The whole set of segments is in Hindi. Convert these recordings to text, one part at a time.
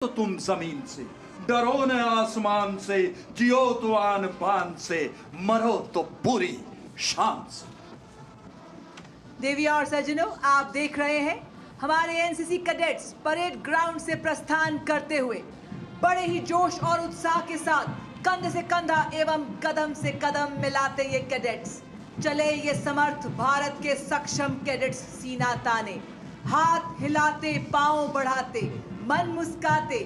तो तुम जमीन से, डरो न आसमान से, जियो तो आन पान से, मरो तो पूरी शान से। देवी और सज्जनों, आप देख रहे हैं हमारे एनसीसी कैडेट्स परेड ग्राउंड से प्रस्थान करते हुए बड़े ही जोश और उत्साह के साथ कंधे से कंधा एवं कदम से कदम मिलाते ये कैडेट्स चले ये समर्थ भारत के सक्षम कैडेट्स सीना ताने, हाथ हिलाते, पांव बढ़ाते, मन मुस्काते,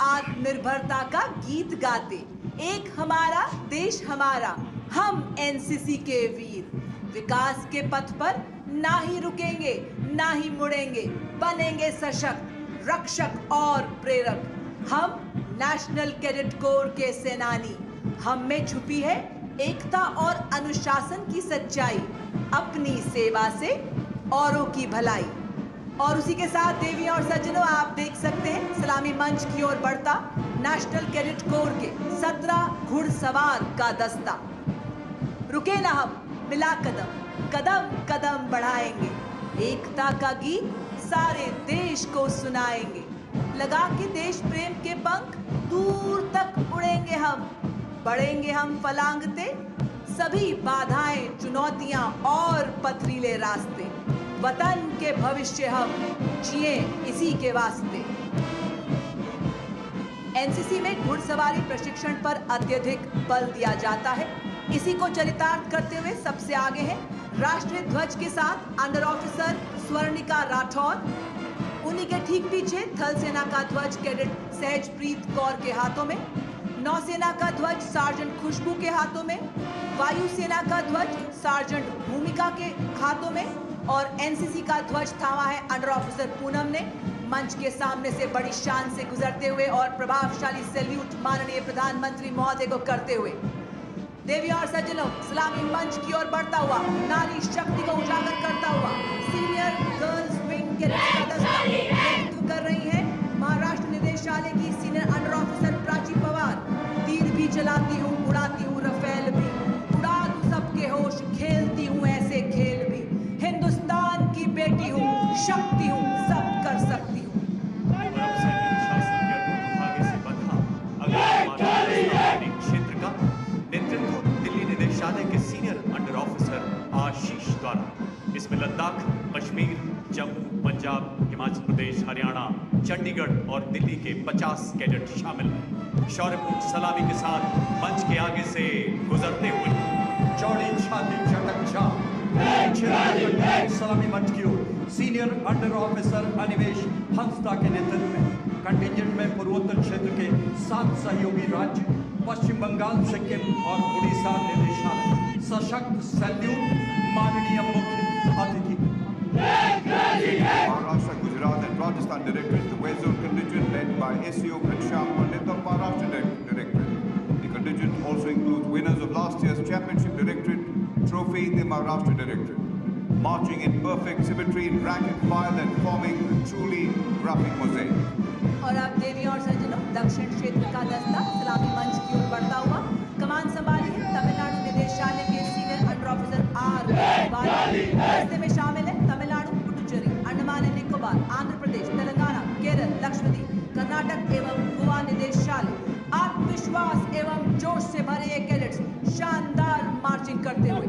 आत्मनिर्भरता का गीत गाते। एक हमारा देश हमारा, हम एनसीसी के वीर विकास के पथ पर ना ही रुकेंगे ना ही मुड़ेंगे, बनेंगे सशक्त, रक्षक और प्रेरक। हम नेशनल कैडेट कोर के सेनानी, हम में छुपी है एकता और अनुशासन की सच्चाई, अपनी सेवा से औरों की भलाई। और उसी के साथ देवी और सज्जनों, आप देख सकते हैं सलामी मंच की ओर बढ़ता नेशनल कैडेट कोर के 17 घुड़सवार का दस्ता। रुके ना हम, मिला कदम, कदम कदम बढ़ाएंगे, एकता का गीत सारे देश को सुनाएंगे। लगा के देश प्रेम के पंख दूर तक उड़ेंगे हम, बढ़ेंगे हम फलांगते, सभी बाधाएं, चुनौतियां और पथरीले रास्ते। वतन के भविष्य हम जिए इसी के वास्ते। एनसीसी में घुड़सवारी प्रशिक्षण पर अत्यधिक बल दिया जाता है। इसी को चरितार्थ करते हुए सबसे आगे है राष्ट्रीय ध्वज के साथ अंडर ऑफिसर स्वर्णिका राठौर। उन्हीं के ठीक पीछे थल सेना का ध्वज कैडेट सहजप्रीत कौर के हाथों में, नौसेना का ध्वज सार्जेंट खुशबू के हाथों में, वायुसेना का ध्वज सार्जेंट भूमिका के हाथों में और एनसीसी का ध्वज थामा है अंडर ऑफिसर पूनम ने। मंच के सामने से बड़ी शान से गुजरते हुए और प्रभावशाली सैल्यूट माननीय प्रधानमंत्री महोदय को करते हुए देवी और सज्जनों, सलामी मंच की ओर बढ़ता हुआ, नारी शक्ति को उजागर करता हुआ सीनियर गर्ल्स विंग के दस्ता नेतृत्व कर रही है महाराष्ट्र निदेशालय की senior under officer Prachi Pawar. तीर भी चलाती हूँ, उड़ाती हूँ रफेल भी, उड़ा दूं सबके होश, खेलती हूँ ऐसे खेल भी, हिंदुस्तान की बेटी हूँ, शक्ति हूँ, सब कर सकती हूँ। क्षेत्र का नेतृत्व दिल्ली निदेशालय के सीनियर अंडर ऑफिसर आशीष द्वारा। इसमें लद्दाख, कश्मीर, जम्मू, पंजाब, हिमाचल प्रदेश, हरियाणा, चंडीगढ़ और दिल्ली के 50 कैडेट शामिल हैं। शौर्यपूर्ण सलामी के साथ मंच के आगे से गुजरते हुए चौड़ी छाती चटक छाप सलामी मंच की ओर senior under officer Anivesh Hansda के नेतृत्व में कंटिजेंट में पूर्वोत्तर क्षेत्र के 7 सहयोगी राज्य, पश्चिम बंगाल, सिक्किम और उड़ीसा निदेशालय। सशक्त सैल्यूट माननीय मुख्य अतिथि। Maharashtra, Gujarat and Rajasthan Directorate, the West Zone contingent led by SCO Ghanshyam Pandit of Maharashtra Directorate. The contingent also includes winners of last year's Championship Directorate Trophy, the Maharashtra Directorate, marching in perfect symmetry in rank and file and forming a truly graphic mosaic. और अब देवी और सज्जनों, दक्षिण क्षेत्र का दस्ता सलामी मंच की ओर बढ़ता हुआ कमान संभाली है तमिलनाडु निदेशालय के सीनियर अंडर ऑफिसर आर वाली। दस्ते में शामिल है तमिलनाडु, पुडुचेरी, अंडमान एंड निकोबार, आंध्र प्रदेश, तेलंगाना, केरल, लक्षद्वीप, कर्नाटक एवं गोवा निदेशालय। आत्मविश्वास एवं जोश से भरे ये कैडेट्स शानदार मार्चिंग करते हुए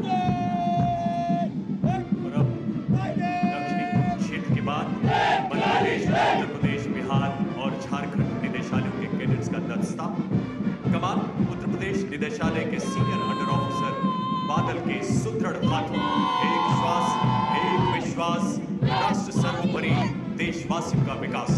दक्षिणी क्षेत्र के बाद बांग्लादेश, उत्तर प्रदेश, बिहार और झारखंड निदेशालयों के कैडेट्स का दस्ता। कमान उत्तर प्रदेश निदेशालय के सीनियर अंडर ऑफिसर बादल के सुदृढ़ हाथों। एक श्वास, एक विश्वास, राष्ट्र सर्वोपरि, देशवासियों का विकास।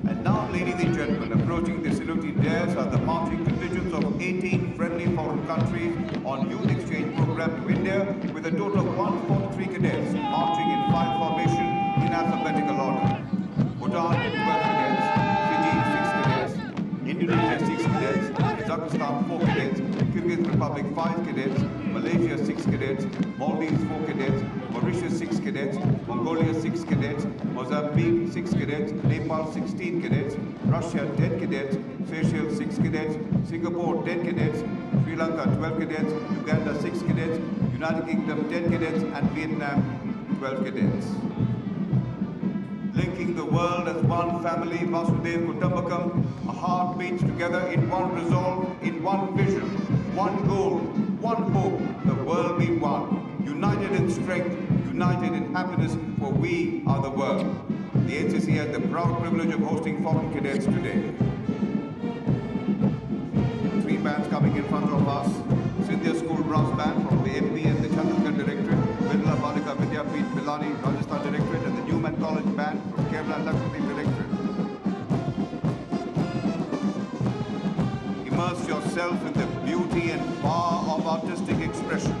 And now, ladies and gentlemen, approaching the saluting dais are the marching contingents of 18 friendly foreign countries on youth exchange program to India, with a total of 143 cadets marching in file formation in alphabetical order. Bhutan 12 cadets, Fiji 6 cadets, Indonesia 6 cadets, Kazakhstan 4 cadets, Kyrgyz Republic 5 cadets, Malaysia 6 cadets, Maldives 4 cadets, Mauritius 6 cadets, Mongolia 6 cadets, Mozambique 6 cadets, Nepal 16 cadets, Russia 10 cadets, Seychelles 6 cadets, Singapore 10 cadets, Sri Lanka 12 cadets, Uganda 6 cadets, United Kingdom 10 cadets and Vietnam 12 cadets. linking the world as one family, Vasudev Kutumbakam. Our heart beats together in one resolve, in one vision, one goal, one hope, the world be one. United in strength, united in happiness, for we are the world. The NCC has the proud privilege of hosting foreign cadets today. Three bands coming in front of us. Sindhya School Brass Band from the MP and the Chhattisgarh Directorate, Birla Balika Vidyapeeth Pilani, Rajasthan Directorate, and the Newman College Band from Kerala Lakshadweep Directorate. Immerse yourself in the beauty and power of artistic expression.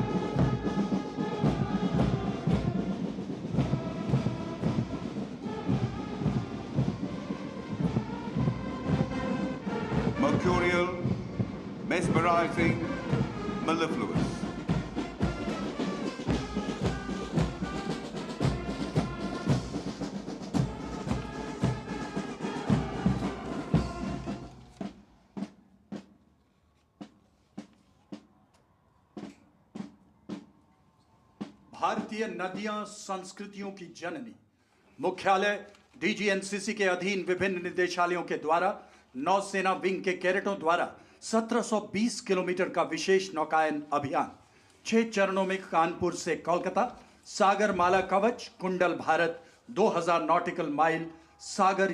Mercurial, mesmerizing, mellifluous. भारतीय नदियां संस्कृतियों की जननी। मुख्यालय डीजीएनसीसी के अधीन विभिन्न निदेशालयों के द्वारा नौसेना विंग के कैडेटों द्वारा 1720 किलोमीटर का विशेष नौकायन अभियान 6 चरणों में कानपुर से कोलकाता, सागरमाला कवच, कुंडल भारत, 2000 नॉटिकल माइल, सागर